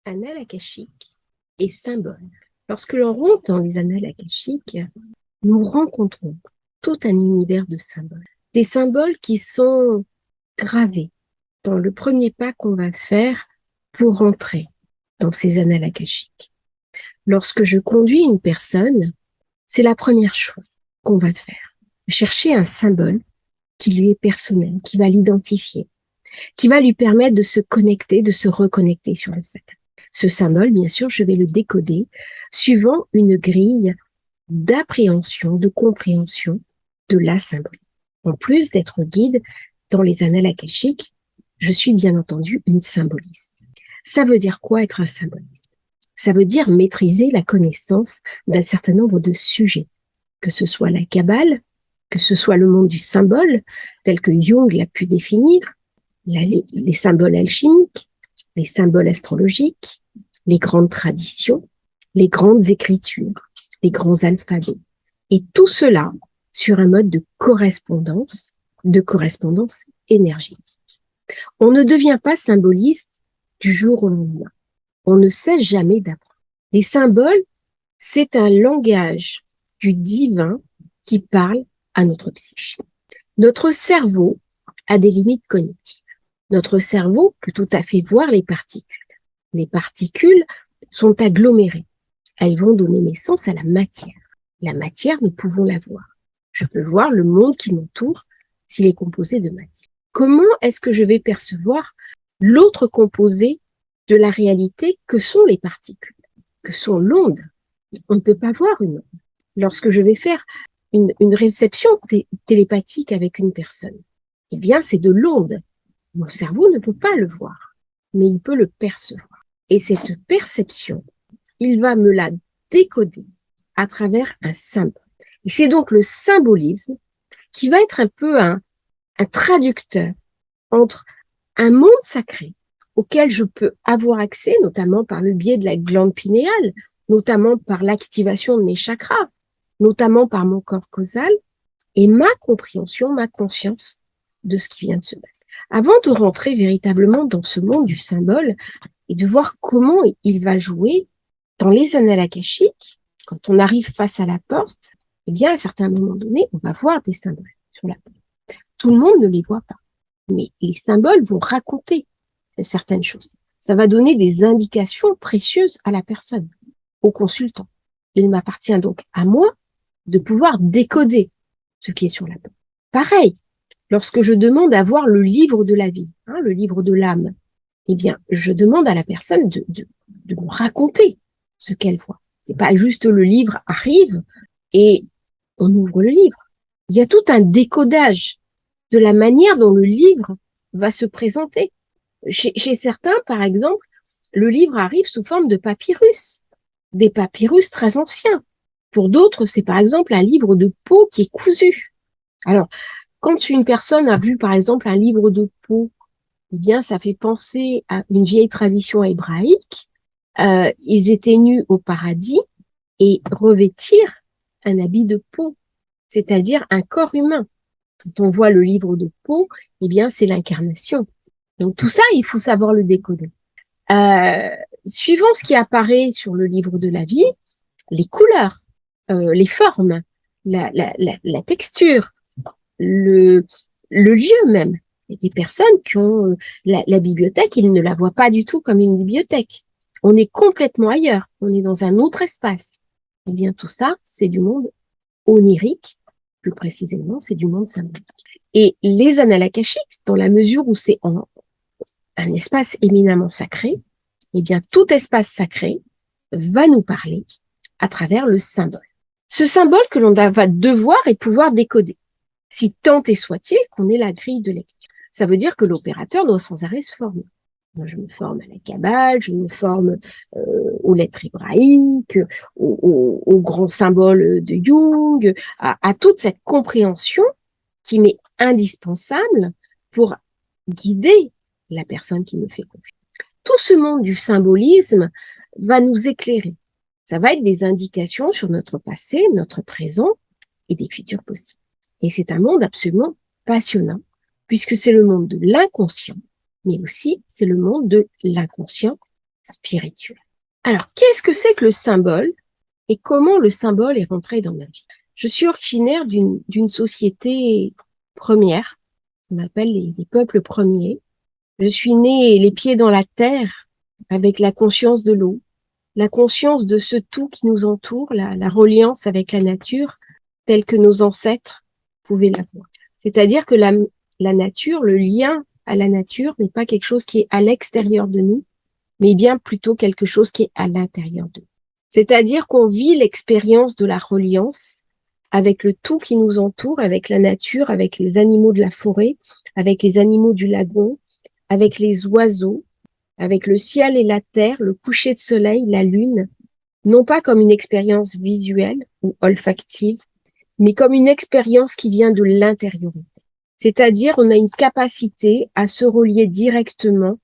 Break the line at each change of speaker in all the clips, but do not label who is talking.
Annales akashiques et symboles. Lorsque l'on rentre dans les annales akashiques, nous rencontrons tout un univers de symboles. Des symboles qui sont gravés dans le premier pas qu'on va faire pour rentrer dans ces annales akashiques. Lorsque je conduis une personne, c'est la première chose qu'on va faire. Chercher un symbole qui lui est personnel, qui va l'identifier, qui va lui permettre de se connecter, de se reconnecter sur le sacré. Ce symbole, bien sûr, je vais le décoder suivant une grille d'appréhension, de compréhension de la symbolique. En plus d'être guide dans les annales akashiques, je suis bien entendu une symboliste. Ça veut dire quoi être un symboliste? Ça veut dire maîtriser la connaissance d'un certain nombre de sujets, que ce soit la Kabbale, que ce soit le monde du symbole, tel que Jung l'a pu définir, les symboles alchimiques, les symboles astrologiques, les grandes traditions, les grandes écritures, les grands alphabets. Et tout cela sur un mode de correspondance énergétique. On ne devient pas symboliste du jour au lendemain. On ne cesse jamais d'apprendre. Les symboles, c'est un langage du divin qui parle à notre psyché. Notre cerveau a des limites cognitives. Notre cerveau peut tout à fait voir les particules. Les particules sont agglomérées. Elles vont donner naissance à la matière. La matière, nous pouvons la voir. Je peux voir le monde qui m'entoure s'il est composé de matière. Comment est-ce que je vais percevoir l'autre composé de la réalité que sont les particules, que sont l'onde? On ne peut pas voir une onde. Lorsque je vais faire une réception télépathique avec une personne, eh bien, c'est de l'onde. Mon cerveau ne peut pas le voir, mais il peut le percevoir. Et cette perception, il va me la décoder à travers un symbole. Et c'est donc le symbolisme qui va être un peu un traducteur entre un monde sacré auquel je peux avoir accès, notamment par le biais de la glande pinéale, notamment par l'activation de mes chakras, notamment par mon corps causal, et ma compréhension, ma conscience de ce qui vient de se passer. Avant de rentrer véritablement dans ce monde du symbole et de voir comment il va jouer dans les annales akashiques, quand on arrive face à la porte, eh bien, à un certain moment donné, on va voir des symboles sur la porte. Tout le monde ne les voit pas, mais les symboles vont raconter certaines choses. Ça va donner des indications précieuses à la personne, au consultant. Il m'appartient donc à moi de pouvoir décoder ce qui est sur la porte. Pareil, lorsque je demande à voir le livre de la vie, le livre de l'âme, eh bien, je demande à la personne de me raconter ce qu'elle voit. C'est pas juste le livre arrive et on ouvre le livre. Il y a tout un décodage de la manière dont le livre va se présenter. Chez certains, par exemple, le livre arrive sous forme de papyrus, des papyrus très anciens. Pour d'autres, c'est par exemple un livre de peau qui est cousu. Alors, quand une personne a vu, par exemple, un livre de peau, eh bien, ça fait penser à une vieille tradition hébraïque. Ils étaient nus au paradis et revêtirent un habit de peau, c'est-à-dire un corps humain. Quand on voit le livre de peau, eh bien, c'est l'incarnation. Donc, tout ça, il faut savoir le décoder. Suivant ce qui apparaît sur le livre de la vie, les couleurs, les formes, la texture, le lieu même. Il y a des personnes qui ont la bibliothèque, ils ne la voient pas du tout comme une bibliothèque. On est complètement ailleurs, on est dans un autre espace. Eh bien, tout ça, c'est du monde onirique, plus précisément, c'est du monde symbolique. Et les annales akashiques, dans la mesure où c'est un espace éminemment sacré, eh bien, tout espace sacré va nous parler à travers le symbole. Ce symbole que l'on va devoir et pouvoir décoder, si tant et soit-il qu'on ait la grille de lecture. Ça veut dire que l'opérateur doit sans arrêt se former. Moi, je me forme à la Kabbale, je me forme aux lettres hébraïques, aux grands symboles de Jung, à toute cette compréhension qui m'est indispensable pour guider la personne qui me fait confiance. Tout ce monde du symbolisme va nous éclairer. Ça va être des indications sur notre passé, notre présent et des futurs possibles. Et c'est un monde absolument passionnant, puisque c'est le monde de l'inconscient, mais aussi c'est le monde de l'inconscient spirituel. Alors, qu'est-ce que c'est que le symbole et comment le symbole est rentré dans ma vie? Je suis originaire d'une société première, on appelle les peuples premiers. Je suis née les pieds dans la terre, avec la conscience de l'eau, la conscience de ce tout qui nous entoure, la reliance avec la nature, telle que nos ancêtres pouvaient l'avoir. C'est-à-dire que la nature, le lien à la nature n'est pas quelque chose qui est à l'extérieur de nous, mais bien plutôt quelque chose qui est à l'intérieur de nous. C'est-à-dire qu'on vit l'expérience de la reliance avec le tout qui nous entoure, avec la nature, avec les animaux de la forêt, avec les animaux du lagon, avec les oiseaux, avec le ciel et la terre, le coucher de soleil, la lune, non pas comme une expérience visuelle ou olfactive, mais comme une expérience qui vient de l'intériorité. C'est-à-dire, on a une capacité à se relier directement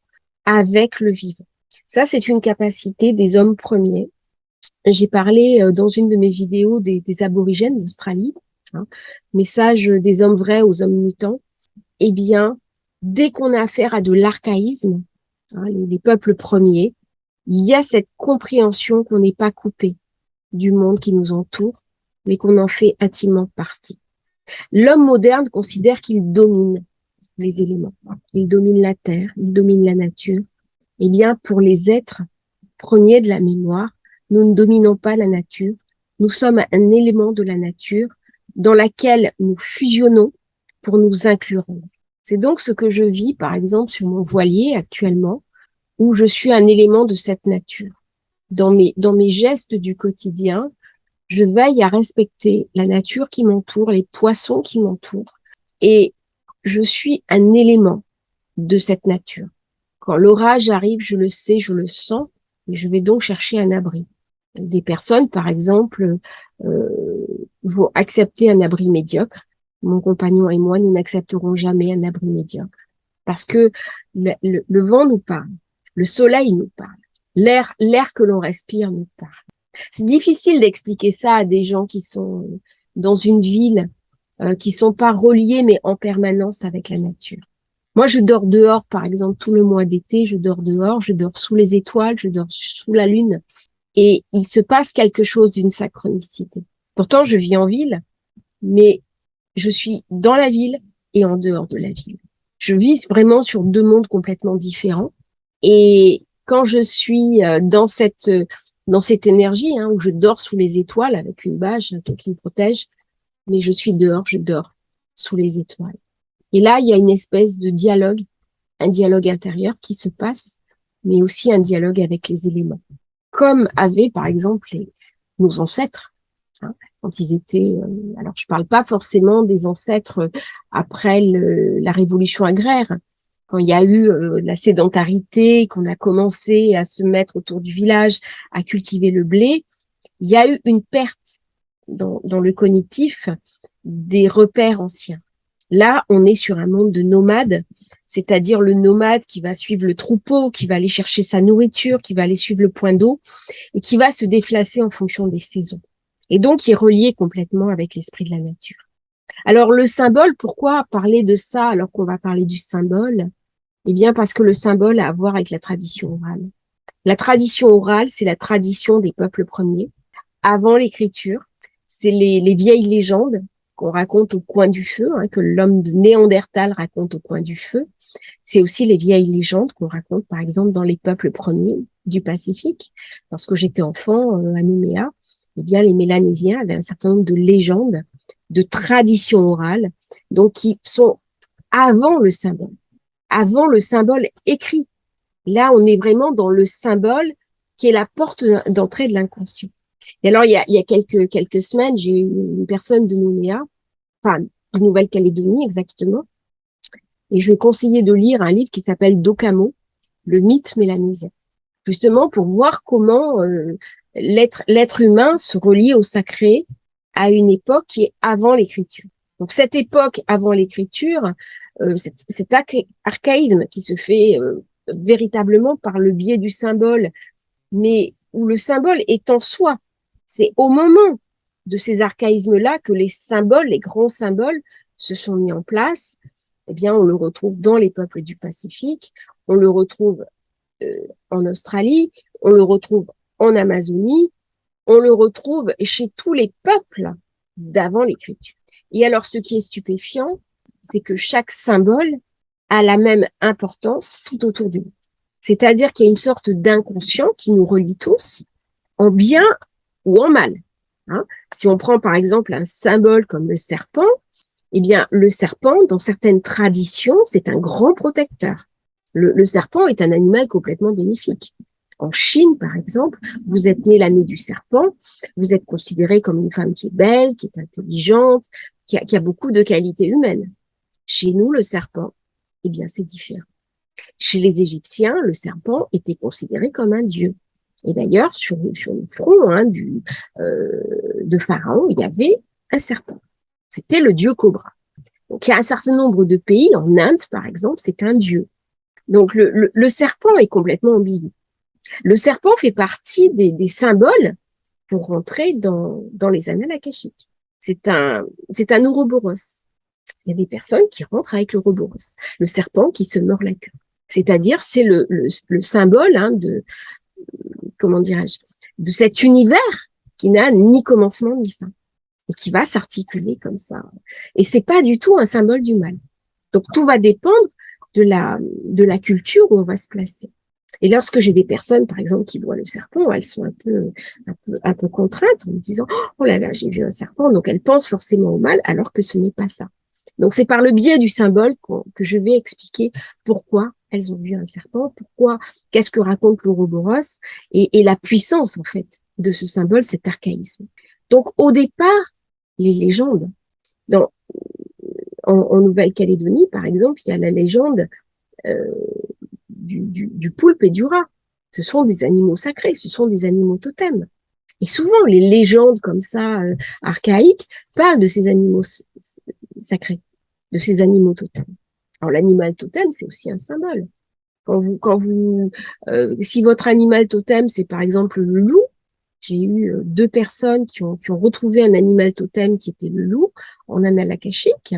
avec le vivant. Ça, c'est une capacité des hommes premiers. J'ai parlé dans une de mes vidéos des aborigènes d'Australie, hein, message des hommes vrais aux hommes mutants. Eh bien, dès qu'on a affaire à de l'archaïsme, hein, les peuples premiers, il y a cette compréhension qu'on n'est pas coupé du monde qui nous entoure, mais qu'on en fait intimement partie. L'homme moderne considère qu'il domine les éléments. Il domine la terre, il domine la nature. Eh bien, pour les êtres premiers de la mémoire, nous ne dominons pas la nature. Nous sommes un élément de la nature dans laquelle nous fusionnons pour nous inclure. C'est donc ce que je vis, par exemple, sur mon voilier actuellement, où je suis un élément de cette nature. Dans mes gestes du quotidien, je veille à respecter la nature qui m'entoure, les poissons qui m'entourent, et je suis un élément de cette nature. Quand l'orage arrive, je le sais, je le sens, et je vais donc chercher un abri. Des personnes, par exemple, vont accepter un abri médiocre. Mon compagnon et moi, nous n'accepterons jamais un abri médiocre. Parce que le vent nous parle, le soleil nous parle, l'air que l'on respire nous parle. C'est difficile d'expliquer ça à des gens qui sont dans une ville, qui sont pas reliés, mais en permanence avec la nature. Moi, je dors dehors, par exemple, tout le mois d'été, je dors dehors, je dors sous les étoiles, je dors sous la lune. Et il se passe quelque chose d'une synchronicité. Pourtant, je vis en ville, mais je suis dans la ville et en dehors de la ville. Je vis vraiment sur deux mondes complètement différents. Et quand je suis dans cette énergie, hein, où je dors sous les étoiles avec une bâche, un truc qui me protège, mais je suis dehors, je dors sous les étoiles. Et là, il y a une espèce de dialogue, un dialogue intérieur qui se passe, mais aussi un dialogue avec les éléments. Comme avaient, par exemple, nos ancêtres, hein, quand ils étaient... alors, je parle pas forcément des ancêtres après la révolution agraire, quand il y a eu la sédentarité, qu'on a commencé à se mettre autour du village, à cultiver le blé, il y a eu une perte dans le cognitif des repères anciens. Là, on est sur un monde de nomades, c'est-à-dire le nomade qui va suivre le troupeau, qui va aller chercher sa nourriture, qui va aller suivre le point d'eau et qui va se déplacer en fonction des saisons. Et donc, qui est relié complètement avec l'esprit de la nature. Alors, le symbole, pourquoi parler de ça alors qu'on va parler du symbole? Eh bien, parce que le symbole a à voir avec la tradition orale. La tradition orale, c'est la tradition des peuples premiers. Avant l'écriture, c'est les vieilles légendes qu'on raconte au coin du feu, hein, que l'homme de Néandertal raconte au coin du feu. C'est aussi les vieilles légendes qu'on raconte, par exemple, dans les peuples premiers du Pacifique. Lorsque j'étais enfant à Nouméa, eh bien, les Mélanésiens avaient un certain nombre de légendes, de traditions orales, donc qui sont avant le symbole écrit. Là, on est vraiment dans le symbole qui est la porte d'entrée de l'inconscient. Et alors, il y a quelques semaines, j'ai eu une personne de Nouméa, enfin, de Nouvelle-Calédonie exactement, et je lui ai conseillé de lire un livre qui s'appelle Dokamo, le mythe mélanésien, justement pour voir comment l'être humain se relie au sacré à une époque qui est avant l'écriture. Donc cette époque avant l'écriture, cet archaïsme qui se fait véritablement par le biais du symbole, mais où le symbole est en soi. C'est au moment de ces archaïsmes-là que les symboles, les grands symboles, se sont mis en place. Eh bien, on le retrouve dans les peuples du Pacifique, on le retrouve en Australie, on le retrouve en Amazonie, on le retrouve chez tous les peuples d'avant l'écriture. Et alors, ce qui est stupéfiant, c'est que chaque symbole a la même importance tout autour du monde. C'est-à-dire qu'il y a une sorte d'inconscient qui nous relie tous, en bien ou en mal. Hein. Si on prend par exemple un symbole comme le serpent, eh bien, le serpent, dans certaines traditions, c'est un grand protecteur. Le serpent est un animal complètement bénéfique. En Chine, par exemple, vous êtes né l'année du serpent, vous êtes considéré comme une femme qui est belle, qui est intelligente, qui a beaucoup de qualités humaines. Chez nous, le serpent, eh bien, c'est différent. Chez les Égyptiens, le serpent était considéré comme un dieu. Et d'ailleurs, sur le front de Pharaon, il y avait un serpent. C'était le dieu cobra. Donc, il y a un certain nombre de pays, en Inde, par exemple, c'est un dieu. Donc, le serpent est complètement ambigu. Le serpent fait partie des symboles pour rentrer dans les annales akashiques. C'est un ouroboros. Il y a des personnes qui rentrent avec l'ouroboros, le serpent qui se mord la queue. C'est-à-dire, c'est le symbole comment dirais-je, de cet univers qui n'a ni commencement ni fin et qui va s'articuler comme ça. Et c'est pas du tout un symbole du mal. Donc tout va dépendre de la culture où on va se placer. Et lorsque j'ai des personnes, par exemple, qui voient le serpent, elles sont un peu contraintes en me disant « Oh là là, j'ai vu un serpent », donc elles pensent forcément au mal, alors que ce n'est pas ça. Donc c'est par le biais du symbole que je vais expliquer pourquoi elles ont vu un serpent, qu'est-ce que raconte l'ouroboros et la puissance en fait de ce symbole, cet archaïsme. Donc au départ, les légendes, en Nouvelle-Calédonie par exemple, il y a la légende du poulpe et du rat. Ce sont des animaux sacrés, ce sont des animaux totems. Et souvent, les légendes comme ça, archaïques, parlent de ces animaux sacrés, de ces animaux totems. Alors, l'animal totem, c'est aussi un symbole. Si votre animal totem, c'est par exemple le loup, j'ai eu 2 personnes qui ont retrouvé un animal totem qui était le loup en annales akashiques,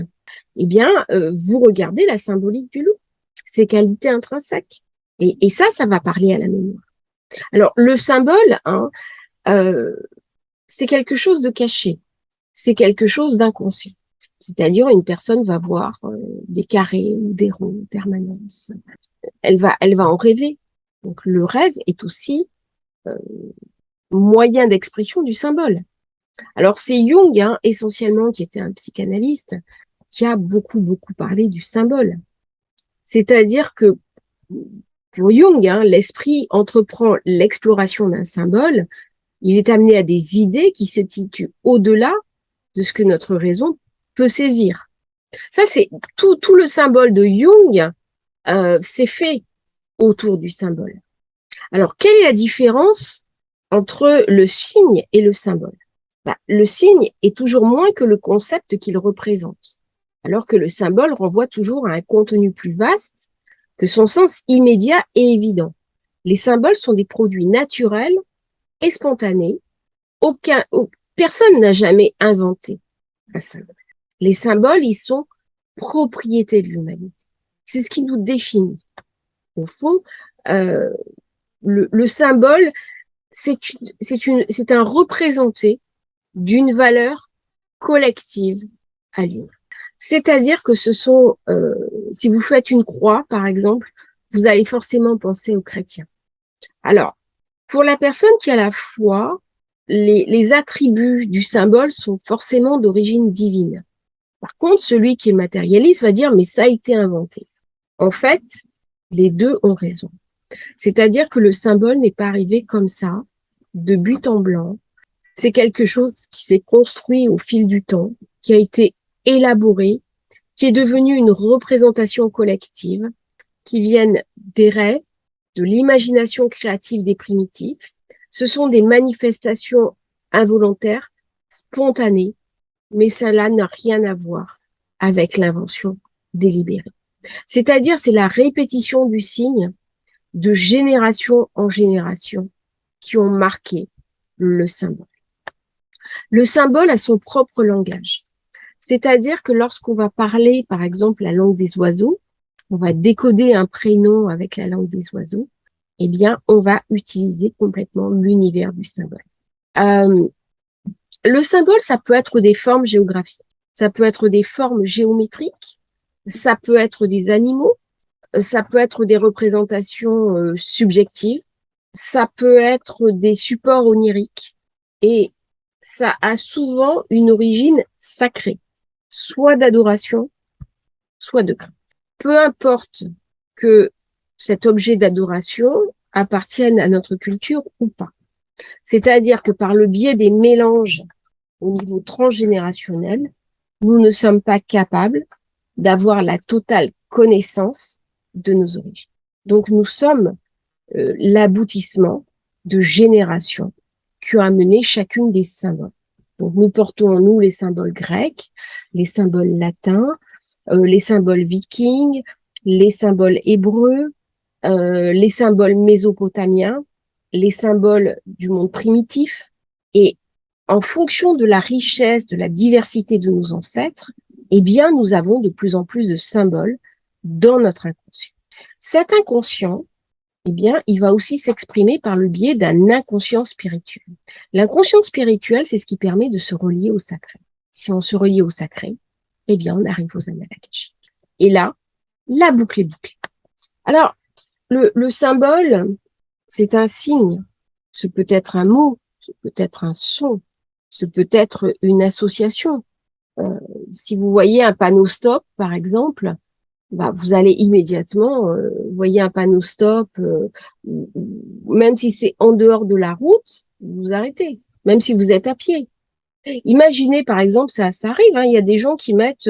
eh bien, vous regardez la symbolique du loup, ses qualités intrinsèques. Et ça va parler à la mémoire. Alors, le symbole, c'est quelque chose de caché, c'est quelque chose d'inconscient. C'est-à-dire, une personne va voir des carrés ou des ronds en permanence. Elle va en rêver. Donc, le rêve est aussi moyen d'expression du symbole. Alors, c'est Jung, essentiellement, qui était un psychanalyste, qui a beaucoup parlé du symbole. C'est-à-dire que pour Jung, l'esprit entreprend l'exploration d'un symbole, il est amené à des idées qui se situent au-delà de ce que notre raison peut saisir. Ça, c'est tout le symbole de Jung, c'est fait autour du symbole. Alors, quelle est la différence entre le signe et le symbole? Le signe est toujours moins que le concept qu'il représente, alors que le symbole renvoie toujours à un contenu plus vaste que son sens immédiat et évident. Les symboles sont des produits naturels et spontanés. Personne n'a jamais inventé un symbole. Les symboles, ils sont propriété de l'humanité. C'est ce qui nous définit. Au fond, le symbole, c'est un représenté d'une valeur collective à l'humain. C'est-à-dire que si vous faites une croix, par exemple, vous allez forcément penser aux chrétiens. Alors, pour la personne qui a la foi, les attributs du symbole sont forcément d'origine divine. Par contre, celui qui est matérialiste va dire, mais ça a été inventé. En fait, les deux ont raison. C'est-à-dire que le symbole n'est pas arrivé comme ça, de but en blanc. C'est quelque chose qui s'est construit au fil du temps, qui a été élaboré, qui est devenu une représentation collective, qui viennent des rêves, de l'imagination créative des primitifs. Ce sont des manifestations involontaires, spontanées, mais cela n'a rien à voir avec l'invention délibérée. C'est-à-dire, c'est la répétition du signe de génération en génération qui ont marqué le symbole. Le symbole a son propre langage. C'est-à-dire que lorsqu'on va parler, par exemple, la langue des oiseaux, on va décoder un prénom avec la langue des oiseaux, eh bien, on va utiliser complètement l'univers du symbole. Euh, le symbole, ça peut être des formes géographiques, ça peut être des formes géométriques, ça peut être des animaux, ça peut être des représentations subjectives, ça peut être des supports oniriques, et ça a souvent une origine sacrée, soit d'adoration, soit de crainte. Peu importe que cet objet d'adoration appartienne à notre culture ou pas. C'est-à-dire que par le biais des mélanges au niveau transgénérationnel, nous ne sommes pas capables d'avoir la totale connaissance de nos origines. Donc nous sommes l'aboutissement de générations qui ont amené chacune des symboles. Donc nous portons en nous les symboles grecs, les symboles latins, les symboles vikings, les symboles hébreux, les symboles mésopotamiens, les symboles du monde primitif. Et en fonction de la richesse, de la diversité de nos ancêtres, eh bien, nous avons de plus en plus de symboles dans notre inconscient. Cet inconscient, eh bien, il va aussi s'exprimer par le biais d'un inconscient spirituel. L'inconscient spirituel, c'est ce qui permet de se relier au sacré. Si on se relie au sacré, eh bien, on arrive aux annales akashiques. Et là, la boucle est bouclée. Alors, le symbole, c'est un signe. Ce peut être un mot, ce peut être un son, ce peut être une association. Si vous voyez un panneau stop, par exemple, bah, vous allez immédiatement, voyez un panneau stop, même si c'est en dehors de la route, vous arrêtez, même si vous êtes à pied. Imaginez, par exemple, ça arrive, hein, il y a des gens qui mettent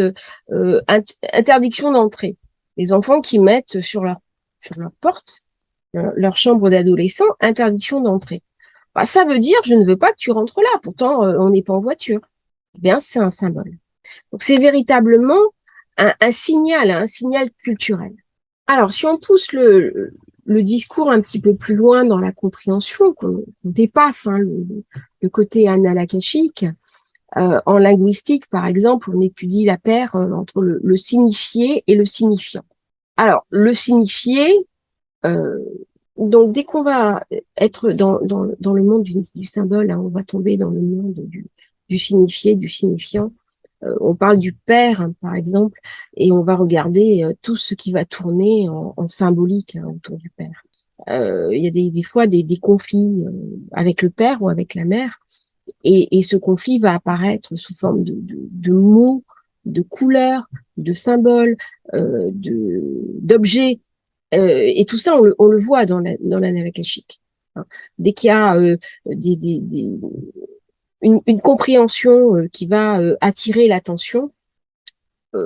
interdiction d'entrée. Les enfants qui mettent sur leur porte, leur chambre d'adolescent, interdiction d'entrée. Bah, ça veut dire, je ne veux pas que tu rentres là. Pourtant, on n'est pas en voiture. Eh bien, c'est un symbole. Donc, c'est véritablement un signal, hein, un signal culturel. Alors, si on pousse le discours un petit peu plus loin dans la compréhension, qu'on dépasse hein, le côté analakashique, en linguistique, par exemple, on étudie la paire entre le signifié et le signifiant. Alors, le signifié, euh, donc dès qu'on va être dans le monde du symbole, hein, on va tomber dans le monde du signifié, du signifiant. On parle du père, hein, par exemple, et on va regarder tout ce qui va tourner en symbolique hein, autour du père. Il y a des fois des conflits avec le père ou avec la mère, et ce conflit va apparaître sous forme de mots, de couleurs, de symboles, d'objets. Et tout ça, on le voit dans l'analyse akashique. Hein. Dès qu'il y a une compréhension qui va attirer l'attention, dans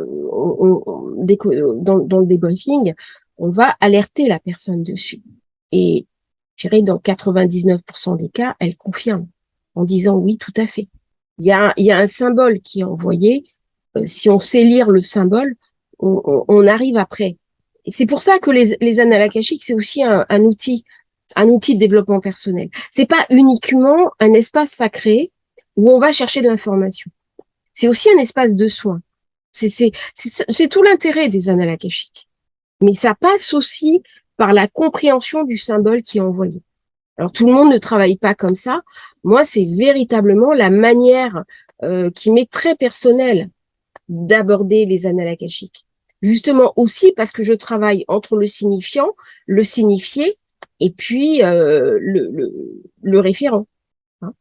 le débriefing, on va alerter la personne dessus. Et je dirais dans 99% des cas, elle confirme en disant oui, tout à fait. Il y a un symbole qui est envoyé. Si on sait lire le symbole, on arrive après. Et c'est pour ça que les annales akashiques, c'est aussi un outil de développement personnel. C'est pas uniquement un espace sacré où on va chercher de l'information. C'est aussi un espace de soins. C'est tout l'intérêt des annales akashiques. Mais ça passe aussi par la compréhension du symbole qui est envoyé. Alors tout le monde ne travaille pas comme ça. Moi, c'est véritablement la manière qui m'est très personnelle d'aborder les annales akashiques. Justement aussi parce que je travaille entre le signifiant, le signifié et puis le référent. Hein.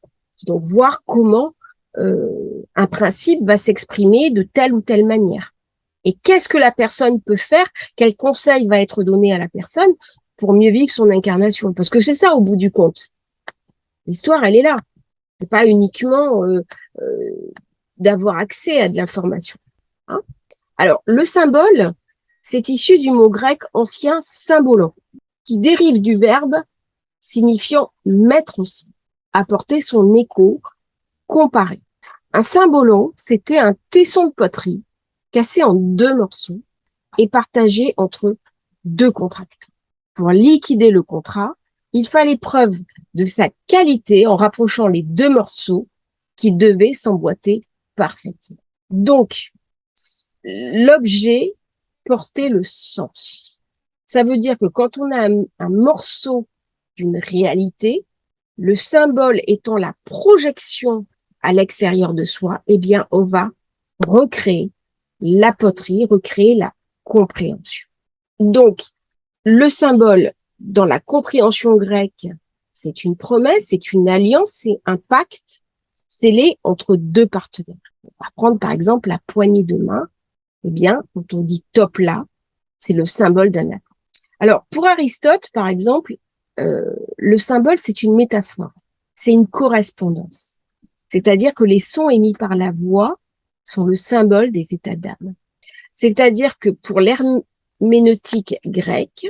Donc voir comment un principe va s'exprimer de telle ou telle manière. Et qu'est-ce que la personne peut faire? Quel conseil va être donné à la personne pour mieux vivre son incarnation? Parce que c'est ça au bout du compte. L'histoire, elle est là. C'est pas uniquement d'avoir accès à de l'information. Hein. Alors, le symbole, c'est issu du mot grec ancien symbolon, qui dérive du verbe signifiant mettre en son, apporter son écho, comparer. Un symbolon, c'était un tesson de poterie cassé en deux morceaux et partagé entre deux contractants. Pour liquider le contrat, il fallait preuve de sa qualité en rapprochant les deux morceaux qui devaient s'emboîter parfaitement. Donc, l'objet portait le sens. Ça veut dire que quand on a un morceau d'une réalité, le symbole étant la projection à l'extérieur de soi, eh bien, on va recréer la poterie, recréer la compréhension. Donc, le symbole dans la compréhension grecque, c'est une promesse, c'est une alliance, c'est un pacte scellé entre deux partenaires. On va prendre par exemple la poignée de main. Eh bien, quand on dit top là, c'est le symbole d'un accord. Alors, pour Aristote, par exemple, le symbole, c'est une métaphore, c'est une correspondance. C'est-à-dire que les sons émis par la voix sont le symbole des états d'âme. C'est-à-dire que pour l'herméneutique grecque,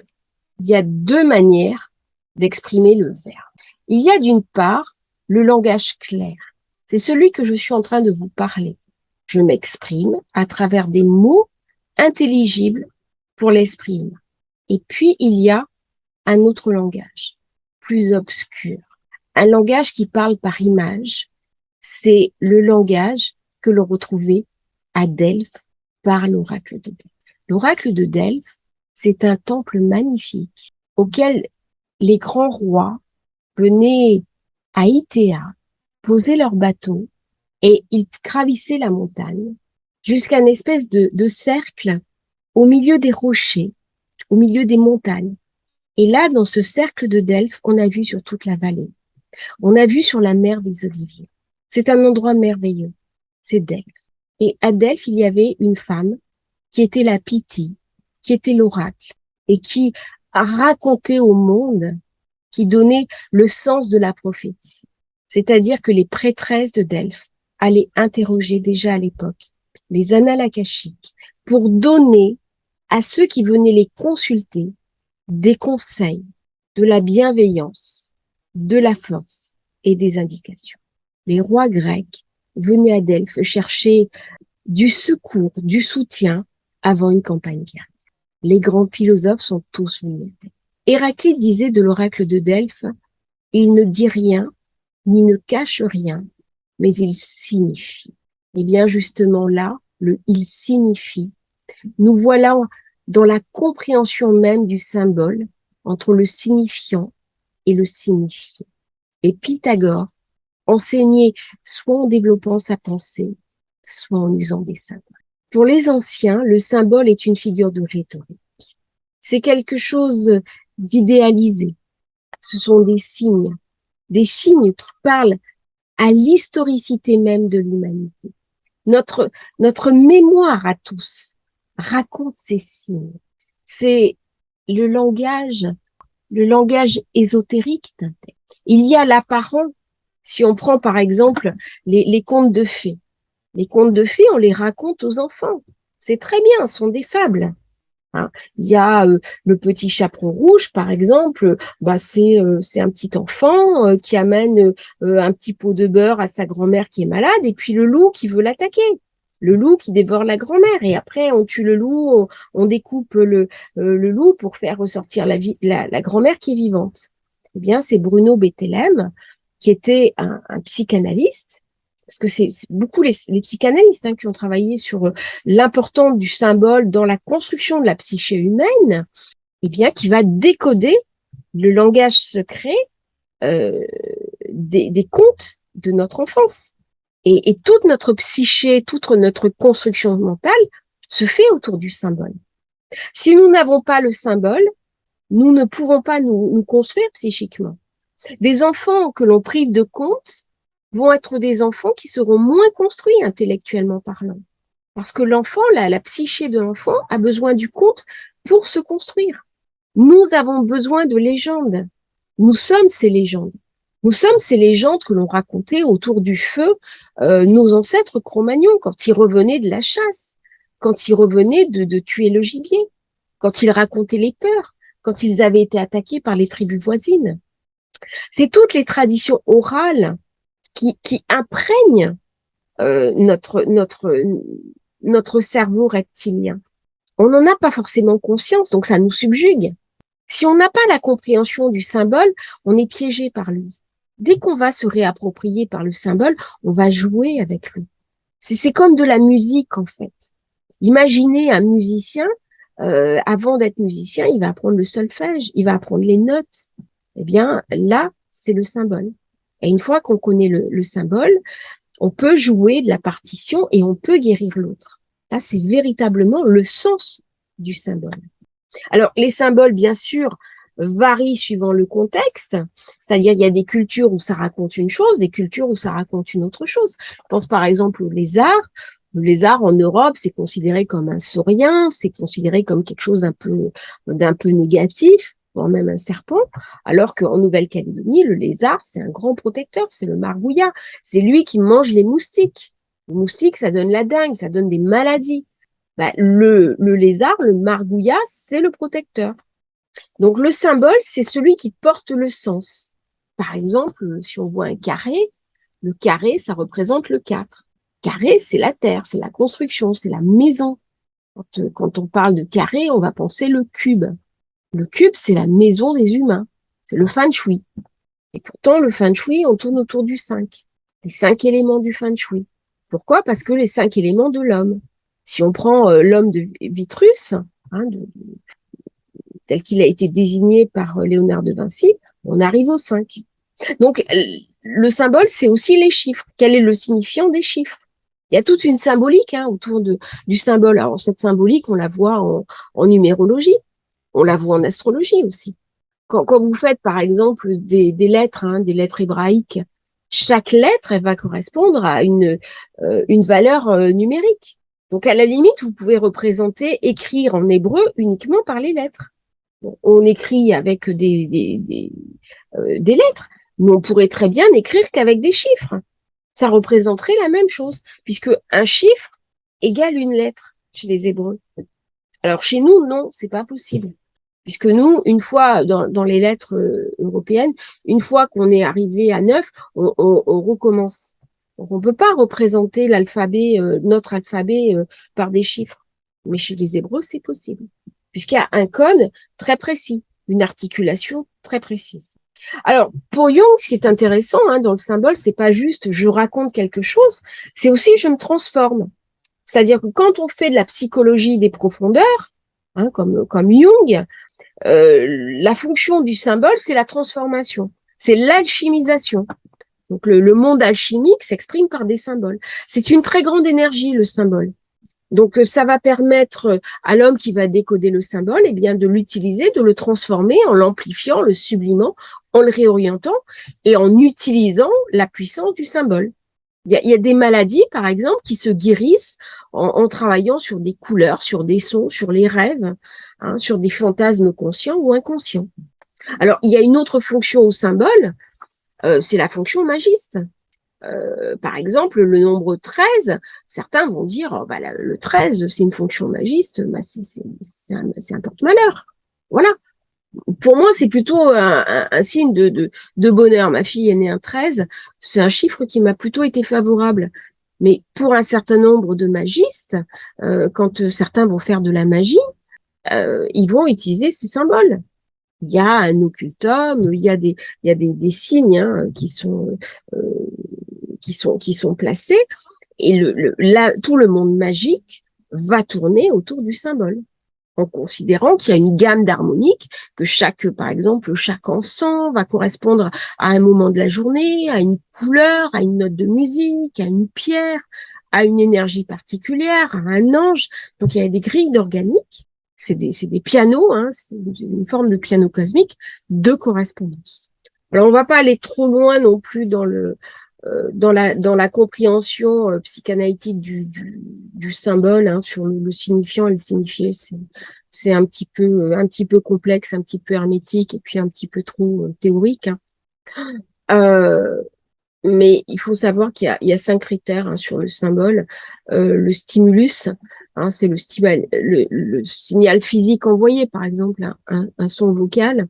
il y a deux manières d'exprimer le verbe. Il y a d'une part le langage clair. C'est celui que je suis en train de vous parler. Je m'exprime à travers des mots intelligibles pour l'esprit humain. Et puis, il y a un autre langage, plus obscur. Un langage qui parle par image. C'est le langage que l'on retrouvait à Delphes par l'oracle de Delphes. L'oracle de Delphes, c'est un temple magnifique auquel les grands rois venaient à Ithéa, poser leur bateau et ils gravissaient la montagne jusqu'à une espèce de cercle au milieu des rochers, au milieu des montagnes. Et là, dans ce cercle de Delphes, on a vu sur toute la vallée. On a vu sur la mer des Oliviers. C'est un endroit merveilleux. C'est Delphes. Et à Delphes, il y avait une femme qui était la Pythie, qui était l'oracle et qui a raconté au monde, qui donnait le sens de la prophétie. C'est-à-dire que les prêtresses de Delphes allaient interroger déjà à l'époque les annales akashiques pour donner à ceux qui venaient les consulter des conseils, de la bienveillance, de la force et des indications. Les rois grecs venaient à Delphes chercher du secours, du soutien avant une campagne guerrière. Les grands philosophes sont tous venus. Héraclite disait de l'oracle de Delphes, il ne dit rien, ni ne cache rien, mais il signifie. Et bien justement là, le il signifie, nous voilà dans la compréhension même du symbole entre le signifiant et le signifié. Et Pythagore enseignait soit en développant sa pensée, soit en usant des symboles. Pour les anciens, le symbole est une figure de rhétorique. C'est quelque chose d'idéalisé. Ce sont des signes qui parlent à l'historicité même de l'humanité. Notre mémoire à tous raconte ces signes. C'est le langage ésotérique d'un texte. Il y a l'apparent. Si on prend par exemple les contes de fées. Les contes de fées, on les raconte aux enfants. C'est très bien, ce sont des fables. Hein. Il y a le petit chaperon rouge, par exemple, c'est un petit enfant qui amène un petit pot de beurre à sa grand-mère qui est malade, et puis le loup qui veut l'attaquer. Le loup qui dévore la grand-mère, et après on tue le loup, on découpe le loup pour faire ressortir la grand-mère qui est vivante. Eh bien, c'est Bruno Bettelheim, qui était un psychanalyste, parce que c'est beaucoup les psychanalystes qui ont travaillé sur l'importance du symbole dans la construction de la psyché humaine, eh bien, qui va décoder le langage secret des contes de notre enfance. Et toute notre psyché, toute notre construction mentale se fait autour du symbole. Si nous n'avons pas le symbole, nous ne pouvons pas nous construire psychiquement. Des enfants que l'on prive de contes vont être des enfants qui seront moins construits intellectuellement parlant. Parce que l'enfant, la psyché de l'enfant a besoin du conte pour se construire. Nous avons besoin de légendes. Nous sommes ces légendes. Nous sommes ces légendes que l'on racontait autour du feu nos ancêtres Cro-Magnons quand ils revenaient de la chasse, quand ils revenaient de tuer le gibier, quand ils racontaient les peurs, quand ils avaient été attaqués par les tribus voisines. C'est toutes les traditions orales qui imprègnent notre cerveau reptilien. On n'en a pas forcément conscience, donc ça nous subjugue. Si on n'a pas la compréhension du symbole, on est piégé par lui. Dès qu'on va se réapproprier par le symbole, on va jouer avec lui. C'est comme de la musique, en fait. Imaginez un musicien avant d'être musicien, il va apprendre le solfège, il va apprendre les notes. Eh bien, là, c'est le symbole. Et une fois qu'on connaît le symbole, on peut jouer de la partition et on peut guérir l'autre. Là, c'est véritablement le sens du symbole. Alors, les symboles, bien sûr, varient suivant le contexte. C'est-à-dire, il y a des cultures où ça raconte une chose, des cultures où ça raconte une autre chose. Je pense par exemple au lézard. Le lézard en Europe, c'est considéré comme un saurien, c'est considéré comme quelque chose d'un peu négatif, voire même un serpent, alors qu'en Nouvelle-Calédonie, le lézard, c'est un grand protecteur, c'est le margouillat. C'est lui qui mange les moustiques. Les moustiques, ça donne la dengue, ça donne des maladies. Bah, le lézard, le margouillat, c'est le protecteur. Donc le symbole, c'est celui qui porte le sens. Par exemple, si on voit un carré, le carré, ça représente le 4. Carré, c'est la terre, c'est la construction, c'est la maison. Quand on parle de carré, on va penser le cube. Le cube, c'est la maison des humains. C'est le feng shui. Et pourtant, le feng shui, on tourne autour du 5. Les 5 éléments du feng shui. Pourquoi? Parce que les 5 éléments de l'homme. Si on prend l'homme de Vitrus, hein, tel qu'il a été désigné par Léonard de Vinci, on arrive au 5. Donc, le symbole, c'est aussi les chiffres. Quel est le signifiant des chiffres? Il y a toute une symbolique autour du symbole. Alors, cette symbolique, on la voit en numérologie, on la voit en astrologie aussi. Quand vous faites, par exemple, des lettres, des lettres hébraïques, chaque lettre, elle va correspondre à une valeur numérique. Donc, à la limite, vous pouvez écrire en hébreu uniquement par les lettres. Bon, on écrit avec des lettres, mais on pourrait très bien n'écrire qu'avec des chiffres. Ça représenterait la même chose, puisque un chiffre égale une lettre chez les Hébreux. Alors chez nous, non, c'est pas possible. Puisque nous, une fois dans les lettres européennes, une fois qu'on est arrivé à 9, on recommence. Donc on peut pas représenter l'alphabet, notre alphabet par des chiffres. Mais chez les Hébreux, c'est possible, puisqu'il y a un code très précis, une articulation très précise. Alors, pour Jung, ce qui est intéressant dans le symbole, c'est pas juste je raconte quelque chose, c'est aussi je me transforme. C'est-à-dire que quand on fait de la psychologie des profondeurs, comme Jung, la fonction du symbole, c'est la transformation, c'est l'alchimisation. Donc le monde alchimique s'exprime par des symboles. C'est une très grande énergie, le symbole. Donc ça va permettre à l'homme qui va décoder le symbole, bien de l'utiliser, de le transformer en l'amplifiant, le sublimant, en le réorientant et en utilisant la puissance du symbole. Il y a des maladies, par exemple, qui se guérissent en travaillant sur des couleurs, sur des sons, sur les rêves, sur des fantasmes conscients ou inconscients. Alors, il y a une autre fonction au symbole, c'est la fonction magiste. Par exemple, le nombre 13, certains vont dire, le 13, c'est une fonction magiste, c'est un porte-malheur. Voilà. Pour moi, c'est plutôt un signe de bonheur. Ma fille est née un 13, c'est un chiffre qui m'a plutôt été favorable. Mais pour un certain nombre de magistes, quand certains vont faire de la magie, ils vont utiliser ces symboles. Il y a un occultum, il y a des signes qui sont placés, et tout le monde magique va tourner autour du symbole, en considérant qu'il y a une gamme d'harmoniques, que par exemple, chaque encens va correspondre à un moment de la journée, à une couleur, à une note de musique, à une pierre, à une énergie particulière, à un ange. Donc, il y a des grilles d'organique. C'est des pianos, c'est une forme de piano cosmique de correspondance. Alors, on va pas aller trop loin non plus dans la compréhension psychanalytique du symbole, sur le signifiant et le signifié. C'est un petit peu complexe, un petit peu hermétique et puis un petit peu trop théorique. Mais il faut savoir qu'il y a 5 critères sur le symbole. Le stimulus, c'est le signal physique envoyé, par exemple, un son vocal,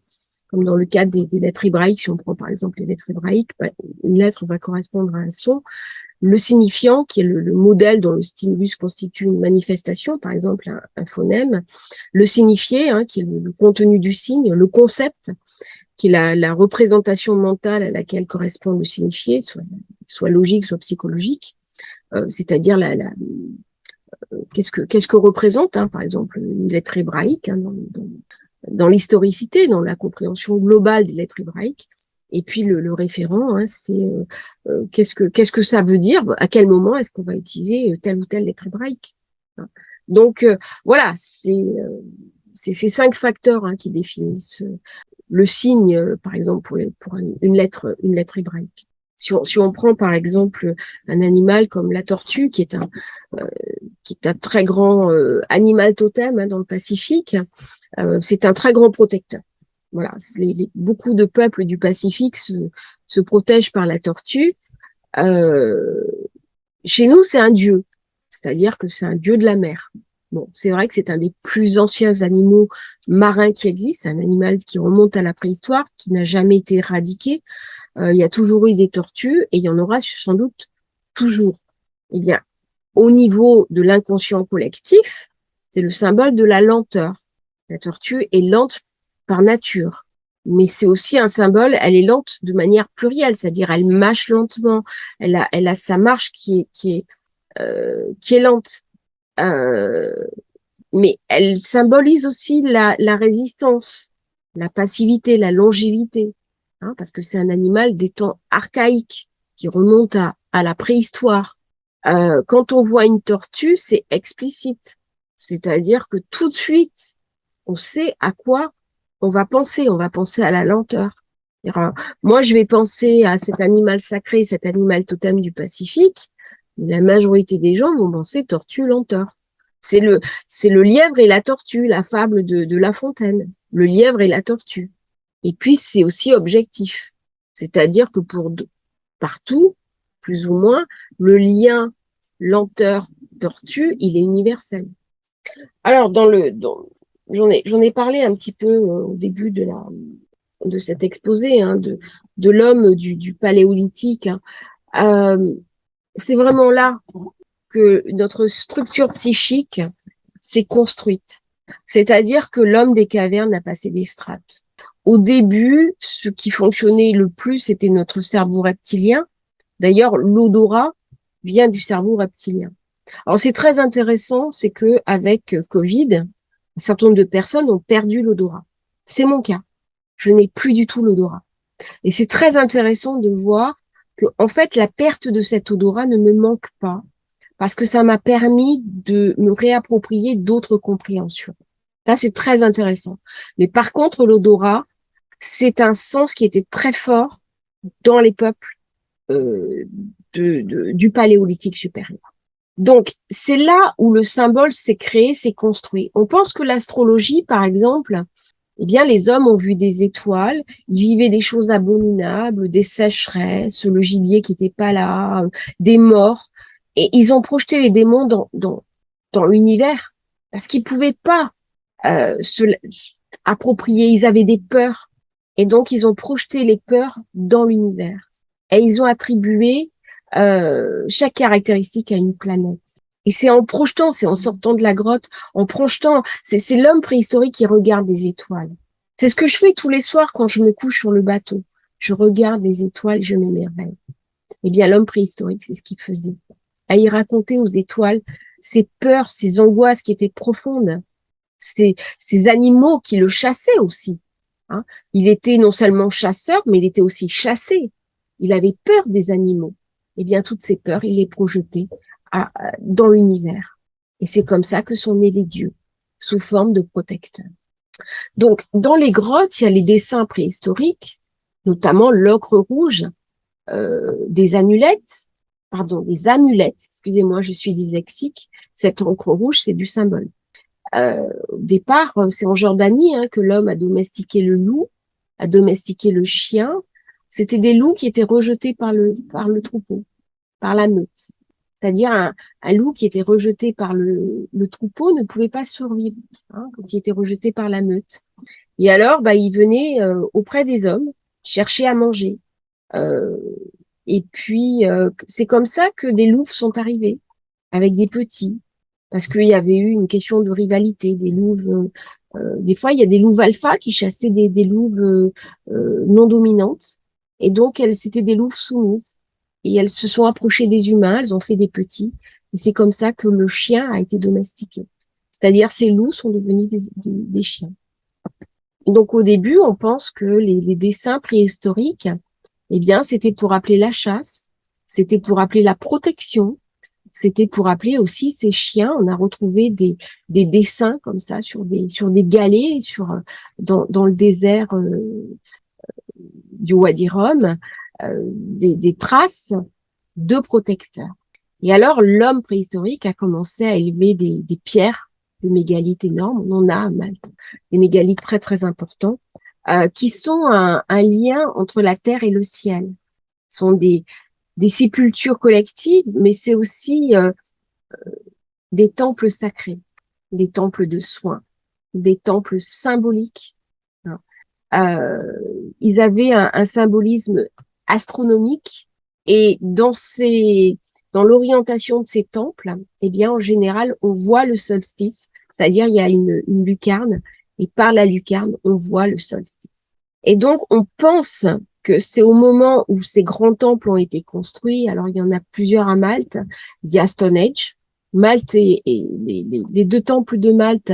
comme dans le cas des lettres hébraïques. Si on prend par exemple les lettres hébraïques, une lettre va correspondre à un son. Le signifiant, qui est le modèle dont le stimulus constitue une manifestation, par exemple un phonème. Le signifié, qui est le contenu du signe. Le concept, qui est la représentation mentale à laquelle correspond le signifié, soit logique, soit psychologique, c'est-à-dire qu'est-ce que représente, hein, par exemple, une lettre hébraïque, hein, dans l'historicité, dans la compréhension globale des lettres hébraïques. Et puis le référent, hein, c'est qu'est-ce que ça veut dire, à quel moment est-ce qu'on va utiliser telle ou telle lettre hébraïque. Hein. Donc voilà, c'est ces 5 facteurs, hein, qui définissent le signe, par exemple, pour une lettre hébraïque. Si on prend par exemple un animal comme la tortue, euh, qui est un très grand animal totem, hein, dans le Pacifique, c'est un très grand protecteur. Voilà, beaucoup de peuples du Pacifique se protègent par la tortue. Euh, Chez nous, c'est un dieu, c'est-à-dire que c'est un dieu de la mer. Bon, c'est vrai que c'est un des plus anciens animaux marins qui existent, un animal qui remonte à la préhistoire, qui n'a jamais été éradiqué. Il y a toujours eu des tortues et il y en aura sans doute toujours. Eh bien, au niveau de l'inconscient collectif, c'est le symbole de la lenteur. La tortue est lente par nature, mais c'est aussi un symbole, elle est lente de manière plurielle, c'est-à-dire elle mâche lentement, elle a sa marche qui est lente. Euh, mais elle symbolise aussi la résistance, la passivité, la longévité, hein, parce que c'est un animal des temps archaïques qui remonte à la préhistoire. Quand on voit une tortue, c'est explicite, c'est-à-dire que tout de suite, on sait à quoi on va penser à la lenteur. Moi, je vais penser à cet animal sacré, cet animal totem du Pacifique. La majorité des gens vont penser tortue, lenteur. C'est le lièvre et la tortue, la fable de La Fontaine. Le lièvre et la tortue. Et puis, c'est aussi objectif. C'est-à-dire que partout, plus ou moins, le lien lenteur-tortue, il est universel. Alors, j'en ai parlé un petit peu au début de cet exposé, hein, de l'homme du paléolithique. Hein. C'est vraiment là que notre structure psychique s'est construite. C'est-à-dire que l'homme des cavernes a passé des strates. Au début, ce qui fonctionnait le plus, c'était notre cerveau reptilien. D'ailleurs, l'odorat vient du cerveau reptilien. Alors, c'est très intéressant, c'est que avec Covid, un certain nombre de personnes ont perdu l'odorat. C'est mon cas. Je n'ai plus du tout l'odorat. Et c'est très intéressant de voir que, en fait, la perte de cet odorat ne me manque pas parce que ça m'a permis de me réapproprier d'autres compréhensions. Ça, c'est très intéressant. Mais par contre, l'odorat, c'est un sens qui était très fort dans les peuples euh, du paléolithique supérieur. Donc, c'est là où le symbole s'est créé, s'est construit. On pense que l'astrologie, par exemple, eh bien, les hommes ont vu des étoiles, ils vivaient des choses abominables, des sécheresses, le gibier qui n'était pas là, des morts, et ils ont projeté les démons dans l'univers parce qu'ils pouvaient pas se approprier, ils avaient des peurs, et donc ils ont projeté les peurs dans l'univers, et ils ont attribué chaque caractéristique à une planète. Et c'est en projetant, c'est en sortant de la grotte, en projetant, c'est l'homme préhistorique qui regarde les étoiles. C'est ce que je fais tous les soirs quand je me couche sur le bateau. Je regarde les étoiles et je m'émerveille. Eh bien, l'homme préhistorique, c'est ce qu'il faisait. À y raconter aux étoiles ses peurs, ses angoisses qui étaient profondes, ces animaux qui le chassaient aussi. Hein. Il était non seulement chasseur, mais il était aussi chassé. Il avait peur des animaux. Eh bien, toutes ces peurs, il les projetait dans l'univers. Et c'est comme ça que sont nés les dieux, sous forme de protecteurs. Donc, dans les grottes, il y a les dessins préhistoriques, notamment l'ocre rouge, des amulettes, excusez-moi, je suis dyslexique, cette ocre rouge, c'est du symbole. Au départ, c'est en Jordanie, hein, que l'homme a domestiqué le loup, a domestiqué le chien. C'était des loups qui étaient rejetés par le troupeau, par la meute. C'est-à-dire un loup qui était rejeté par le troupeau ne pouvait pas survivre, hein, quand il était rejeté par la meute. Et alors, il venait auprès des hommes chercher à manger. Euh, et puis, c'est comme ça que des loups sont arrivés, avec des petits, parce qu'il y avait eu une question de rivalité. Des louves, des fois, il y a des louves alpha qui chassaient des louves non dominantes, et donc c'était des louves soumises. Et elles se sont approchées des humains, elles ont fait des petits, Et c'est comme ça que le chien a été domestiqué. C'est-à-dire, ces loups sont devenus des chiens. Donc, au début, on pense que les dessins préhistoriques, eh bien, c'était pour appeler la chasse, c'était pour appeler la protection, c'était pour appeler aussi ces chiens. On a retrouvé des dessins comme ça sur des galets, dans le désert du Wadi Rum, des traces de protecteurs. Et alors, l'homme préhistorique a commencé à élever des pierres, des mégalithes énormes. On en a à Malte, des mégalithes très, très importants, qui sont un lien entre la terre et le ciel. Ce sont des sépultures collectives, mais c'est aussi des temples sacrés, des temples de soins, des temples symboliques. Euh, Ils avaient un symbolisme astronomique et dans l'orientation de ces temples, eh bien, en général, on voit le solstice, c'est-à-dire il y a une lucarne et par la lucarne, on voit le solstice. Et donc, on pense que c'est au moment où ces grands temples ont été construits. Alors, il y en a plusieurs à Malte. Il y a Stonehenge. Malte et les deux temples de Malte,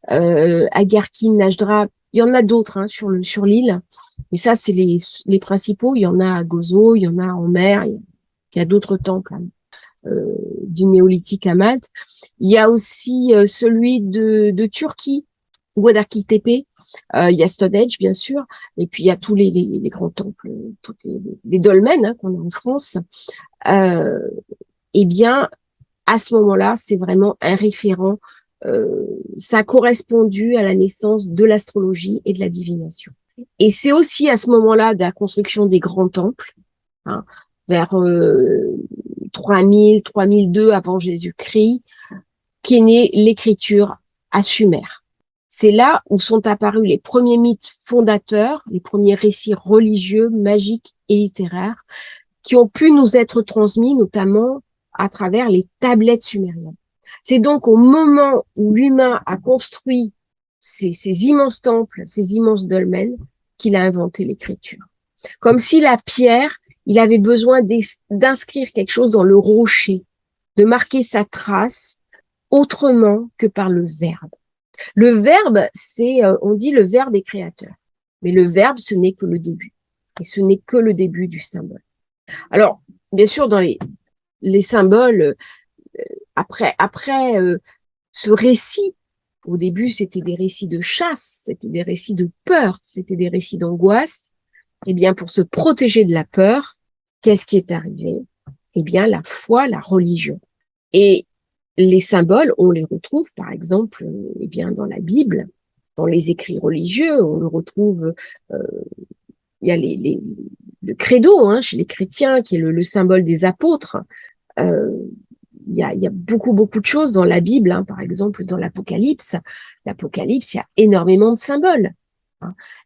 Agarkyn, Najdra. Il y en a d'autres sur l'île. Mais ça, c'est les principaux. Il y en a à Gozo, il y en a en mer. Il y a d'autres temples du néolithique à Malte. Il y a aussi celui de Turquie, Göbekli Tepe. Il y a Stonehenge, bien sûr. Et puis, il y a tous les grands temples, tous les dolmens qu'on a en France. Eh bien, à ce moment-là, c'est vraiment un référent. Ça a correspondu à la naissance de l'astrologie et de la divination. Et c'est aussi à ce moment-là de la construction des grands temples, hein, vers 3000, 3002 avant Jésus-Christ, qu'est née l'écriture à Sumer. C'est là où sont apparus les premiers mythes fondateurs, les premiers récits religieux, magiques et littéraires qui ont pu nous être transmis, notamment à travers les tablettes sumériennes. C'est donc au moment où l'humain a construit ces immenses temples, ces immenses dolmens, qu'il a inventé l'écriture. Comme si la pierre, il avait besoin d'inscrire quelque chose dans le rocher, de marquer sa trace autrement que par le verbe. Le verbe, on dit le verbe est créateur. Mais le verbe, ce n'est que le début. Et ce n'est que le début du symbole. Alors, bien sûr, dans les symboles, après ce récit, au début, c'était des récits de chasse, c'était des récits de peur, c'était des récits d'angoisse. Eh bien, pour se protéger de la peur, qu'est-ce qui est arrivé? Eh bien, la foi, la religion. Et les symboles, on les retrouve, par exemple, eh bien, dans la Bible, dans les écrits religieux, on le retrouve, il y a le credo, chez les chrétiens, qui est le symbole des apôtres. Il y a beaucoup, beaucoup de choses dans la Bible, par exemple, dans l'Apocalypse. L'Apocalypse, il y a énormément de symboles.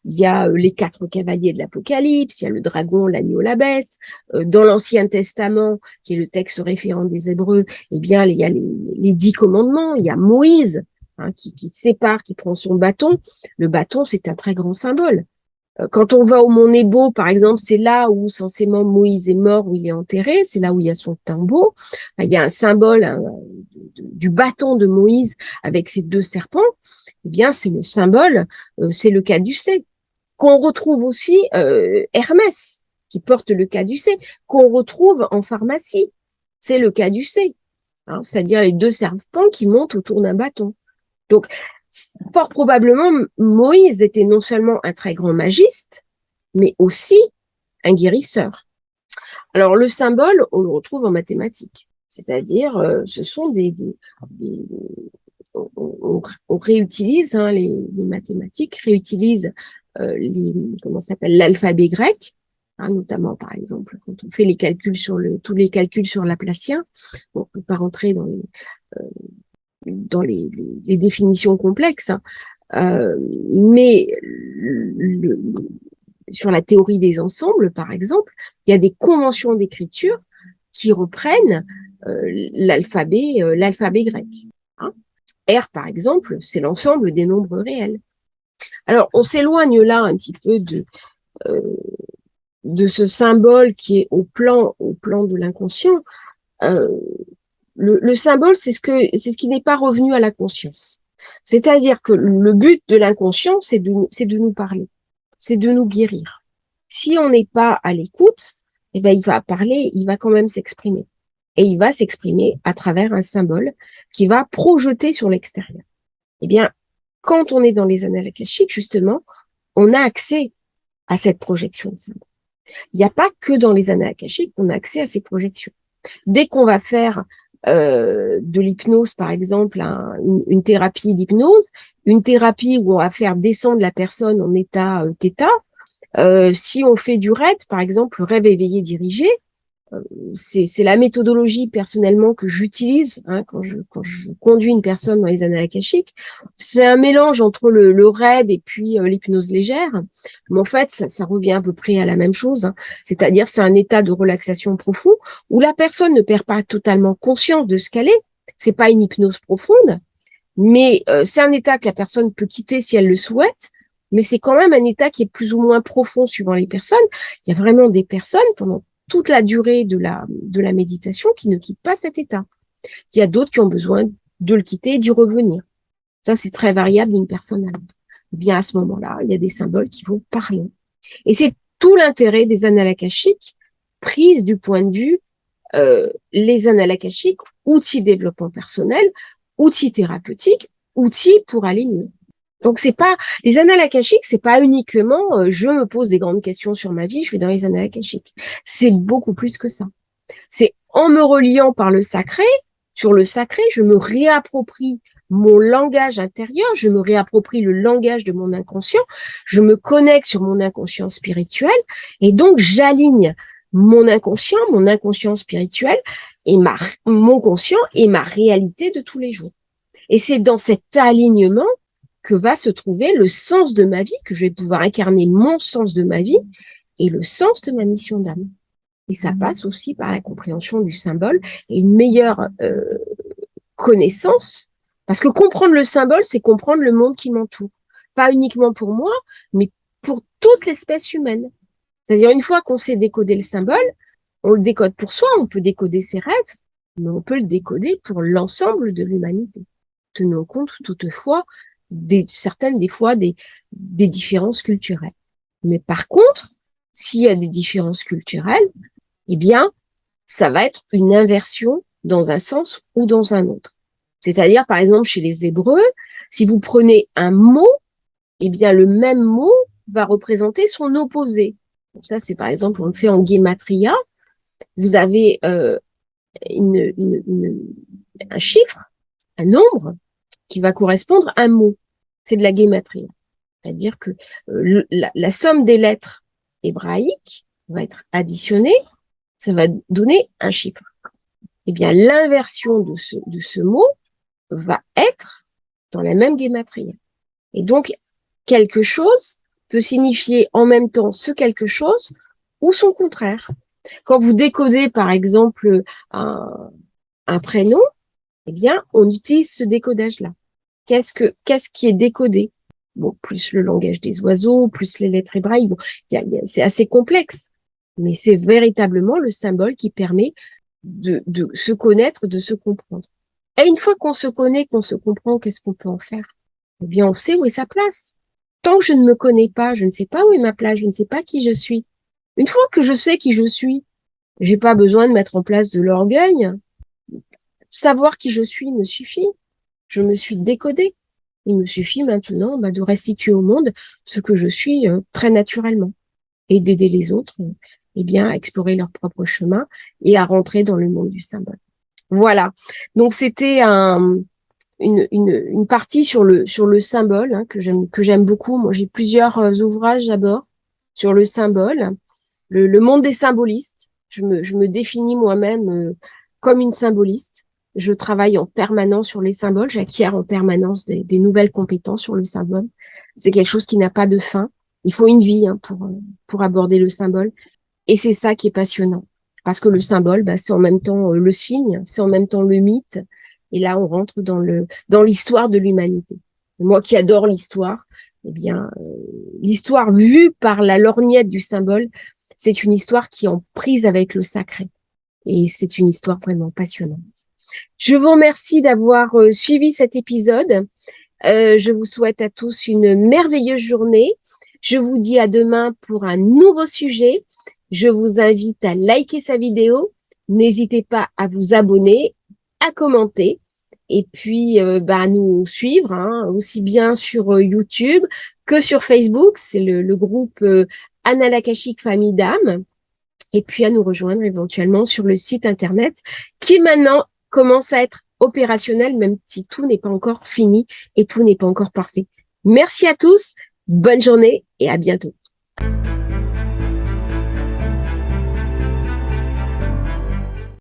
Il y a les 4 cavaliers de l'Apocalypse, il y a le dragon, l'agneau, la bête. Dans l'Ancien Testament, qui est le texte référent des Hébreux, eh bien, il y a les 10 commandements. Il y a Moïse, qui sépare, qui prend son bâton. Le bâton, c'est un très grand symbole. Quand on va au Mont Nebo, par exemple, c'est là où censément Moïse est mort, où il est enterré, c'est là où il y a son tombeau. Il y a un symbole du bâton de Moïse avec ses 2 serpents. Eh bien, c'est le symbole, c'est le caducée. Qu'on retrouve aussi Hermès, qui porte le caducée, qu'on retrouve en pharmacie. C'est le caducée, c'est-à-dire les 2 serpents qui montent autour d'un bâton. Donc, fort probablement, Moïse était non seulement un très grand magiste, mais aussi un guérisseur. Alors, le symbole, on le retrouve en mathématiques. C'est-à-dire, ce sont on réutilise, les mathématiques réutilisent l'alphabet grec, notamment, par exemple, quand on fait les calculs tous les calculs sur Laplacien. Bon, on ne peut pas rentrer dans les définitions complexes, mais sur la théorie des ensembles, par exemple, il y a des conventions d'écriture qui reprennent l'alphabet grec. R, par exemple, c'est l'ensemble des nombres réels. Alors, on s'éloigne là un petit peu de ce symbole qui est au plan de l'inconscient. Le symbole, c'est ce qui n'est pas revenu à la conscience. C'est-à-dire que le but de l'inconscient, c'est de nous parler, c'est de nous guérir. Si on n'est pas à l'écoute, eh ben, il va parler, il va quand même s'exprimer. Et il va s'exprimer à travers un symbole qui va projeter sur l'extérieur. Eh bien, quand on est dans les annales akashiques, justement, on a accès à cette projection de symbole. Il n'y a pas que dans les annales akashiques qu'on a accès à ces projections. Dès qu'on va faire de l'hypnose, par exemple, une thérapie d'hypnose, une thérapie où on va faire descendre la personne en état θ, si on fait du RED, par exemple, le rêve éveillé dirigé, c'est la méthodologie personnellement que j'utilise quand je conduis une personne dans les annales akashiques. C'est un mélange entre le RED et puis l'hypnose légère, mais en fait ça revient à peu près à la même chose. C'est-à-dire c'est un état de relaxation profond où la personne ne perd pas totalement conscience de ce qu'elle est. C'est pas une hypnose profonde, mais c'est un état que la personne peut quitter si elle le souhaite. Mais c'est quand même un état qui est plus ou moins profond suivant les personnes. Il y a vraiment des personnes pendant toute la durée de la méditation qui ne quittent pas cet état. Il y a d'autres qui ont besoin de le quitter et d'y revenir. Ça, c'est très variable d'une personne à l'autre. Eh bien, à ce moment-là, il y a des symboles qui vont parler. Et c'est tout l'intérêt des annales akashiques, prises du point de vue les annales akashiques, outils développement personnel, outils thérapeutiques, outils pour aller mieux. Donc c'est pas les annales akashiques, c'est pas uniquement je me pose des grandes questions sur ma vie, je vais dans les annales akashiques. C'est beaucoup plus que ça. C'est en me reliant par le sacré, sur le sacré, je me réapproprie mon langage intérieur, je me réapproprie le langage de mon inconscient, je me connecte sur mon inconscient spirituel et donc j'aligne mon inconscient spirituel et mon conscient et ma réalité de tous les jours. Et c'est dans cet alignement que va se trouver le sens de ma vie, que je vais pouvoir incarner mon sens de ma vie et le sens de ma mission d'âme. Et ça passe aussi par la compréhension du symbole et une meilleure connaissance, parce que comprendre le symbole, c'est comprendre le monde qui m'entoure. Pas uniquement pour moi, mais pour toute l'espèce humaine. C'est-à-dire, une fois qu'on sait décoder le symbole, on le décode pour soi, on peut décoder ses rêves, mais on peut le décoder pour l'ensemble de l'humanité. Tenons compte toutefois certaines des fois des différences culturelles. Mais par contre, s'il y a des différences culturelles, eh bien, ça va être une inversion dans un sens ou dans un autre. C'est-à-dire, par exemple, chez les Hébreux, si vous prenez un mot, eh bien, le même mot va représenter son opposé. Donc ça, c'est par exemple, on le fait en guématria. Vous avez un chiffre, un nombre, qui va correspondre à un mot. C'est de la guématria. C'est-à-dire que la somme des lettres hébraïques va être additionnée, ça va donner un chiffre. Eh bien, l'inversion de ce mot va être dans la même guématria. Et donc, quelque chose peut signifier en même temps ce quelque chose ou son contraire. Quand vous décodez, par exemple, un prénom, eh bien, on utilise ce décodage-là. Qu'est-ce qui est décodé? Bon, plus le langage des oiseaux, plus les lettres hébraïques. Bon, c'est assez complexe, mais c'est véritablement le symbole qui permet de se connaître, de se comprendre. Et une fois qu'on se connaît, qu'on se comprend, qu'est-ce qu'on peut en faire? Eh bien, on sait où est sa place. Tant que je ne me connais pas, je ne sais pas où est ma place, je ne sais pas qui je suis. Une fois que je sais qui je suis, j'ai pas besoin de mettre en place de l'orgueil. Savoir qui je suis me suffit. Je me suis décodée. Il me suffit maintenant de restituer au monde ce que je suis très naturellement et d'aider les autres eh bien, à explorer leur propre chemin et à rentrer dans le monde du symbole. Voilà. Donc, c'était une partie sur le symbole que j'aime beaucoup. Moi, j'ai plusieurs ouvrages d'abord sur le symbole, le monde des symbolistes. Je me définis moi-même comme une symboliste. Je travaille en permanence sur les symboles. J'acquiers en permanence des nouvelles compétences sur le symbole. C'est quelque chose qui n'a pas de fin. Il faut une vie pour aborder le symbole. Et c'est ça qui est passionnant. Parce que le symbole, c'est en même temps le signe, c'est en même temps le mythe. Et là, on rentre dans l'histoire de l'humanité. Moi qui adore l'histoire, eh bien, l'histoire vue par la lorgnette du symbole, c'est une histoire qui est en prise avec le sacré. Et c'est une histoire vraiment passionnante. Je vous remercie d'avoir suivi cet épisode. Je vous souhaite à tous une merveilleuse journée. Je vous dis à demain pour un nouveau sujet. Je vous invite à liker sa vidéo. N'hésitez pas à vous abonner, à commenter et puis à nous suivre aussi bien sur YouTube que sur Facebook. C'est le groupe Anna Lakashik Famille d'âme. Et puis à nous rejoindre éventuellement sur le site internet qui maintenant commence à être opérationnel, même si tout n'est pas encore fini et tout n'est pas encore parfait. Merci à tous, bonne journée et à bientôt.